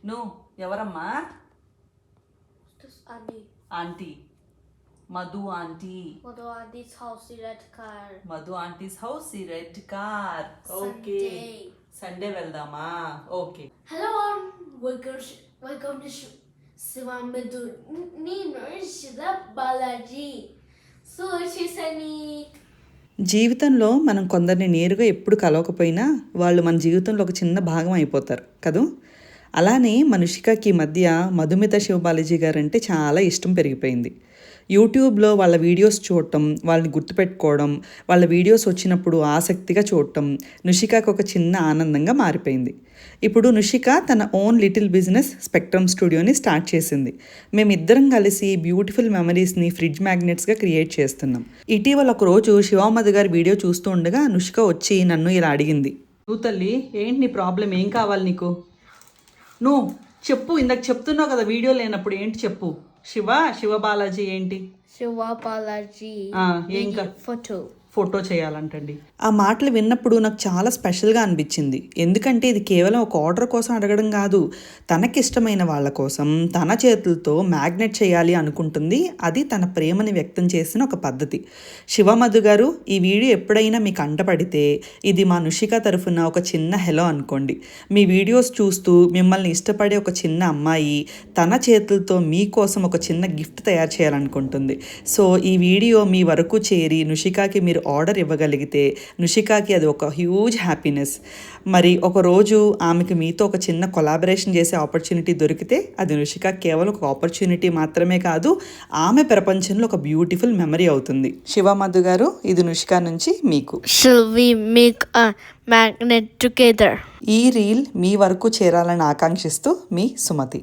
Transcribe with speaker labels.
Speaker 1: నువ్వు ఎవరమ్మా?
Speaker 2: Auntie.
Speaker 1: Aunty. Madhu aunty.
Speaker 2: Mother auntie's house, red car.
Speaker 1: Madhu aunties house ఈ red car. Okay. Sunday వెళ్దామా? Okay.
Speaker 2: Hello, welcome to Sivamedu. Nino Shida Balaji. So she's any.
Speaker 1: జీవితంలో మనం కొందరిని నేరుగా ఎప్పుడు కలవకపోయినా వాళ్ళు మన జీవితంలో ఒక చిన్న భాగం అయిపోతారు కదూ. అలానే మనుషికకి మధ్య మధుమిత శివబాలాజీ గారు అంటే చాలా ఇష్టం పెరిగిపోయింది. యూట్యూబ్లో వాళ్ళ వీడియోస్ చూడటం, వాళ్ళని గుర్తుపెట్టుకోవడం, వాళ్ళ వీడియోస్ వచ్చినప్పుడు ఆసక్తిగా చూడటం నుషికకు ఒక చిన్న ఆనందంగా మారిపోయింది. ఇప్పుడు నుషిక తన ఓన్ లిటిల్ బిజినెస్ స్పెక్ట్రమ్ స్టూడియోని స్టార్ట్ చేసింది. మేమిద్దరం కలిసి బ్యూటిఫుల్ మెమరీస్ని ఫ్రిడ్జ్ మ్యాగ్నెట్స్గా క్రియేట్ చేస్తున్నాం. ఇటీవల ఒక రోజు శివమధు గారి వీడియో చూస్తూ ఉండగా నుషిక వచ్చి నన్ను ఇలా అడిగింది, నువ్వు తల్లి ఏంటి నీ ప్రాబ్లం, ఏం కావాలి నీకు? నువ్వు చెప్పు, ఇందాక చెప్తున్నావు కదా వీడియో లేనప్పుడు, ఏంటి చెప్పు. శివబాలాజీ ఏంటి?
Speaker 2: Shivabalaji.
Speaker 1: ఏం ఫోటో చేయాలంటండి. ఆ మాటలు విన్నప్పుడు నాకు చాలా స్పెషల్గా అనిపించింది. ఎందుకంటే ఇది కేవలం ఒక ఆర్డర్ కోసం అడగడం కాదు, తనకిష్టమైన వాళ్ళ కోసం తన చేతులతో మ్యాగ్నెట్ చేయాలి అనుకుంటుంది. అది తన ప్రేమని వ్యక్తం చేసిన ఒక పద్ధతి. శివమధు గారు, ఈ వీడియో ఎప్పుడైనా మీకు అంటపడితే ఇది మా నుషిక తరఫున ఒక చిన్న హెలో అనుకోండి. మీ వీడియోస్ చూస్తూ మిమ్మల్ని ఇష్టపడే ఒక చిన్న అమ్మాయి తన చేతులతో మీకోసం ఒక చిన్న గిఫ్ట్ తయారు చేయాలనుకుంటుంది. సో ఈ వీడియో మీ వరకు చేరి నుషికకి మీరు ఆర్డర్ ఇవ్వగలిగితే నుషికకి అది ఒక హ్యూజ్ హ్యాపీనెస్. మరి ఒకరోజు ఆమెకి మీతో ఒక చిన్న కొలాబరేషన్ చేసే ఆపర్చునిటీ దొరికితే అది నుషిక కేవలం ఒక ఆపర్చునిటీ మాత్రమే కాదు, ఆమె ప్రపంచంలో ఒక బ్యూటిఫుల్ మెమరీ అవుతుంది. శివమధు గారు, ఇది నుషిక నుంచి మీకు.
Speaker 2: Shall we make a magnet together?
Speaker 1: ఈ రీల్ మీ వరకు చేరాలని ఆకాంక్షిస్తూ మీ సుమతి.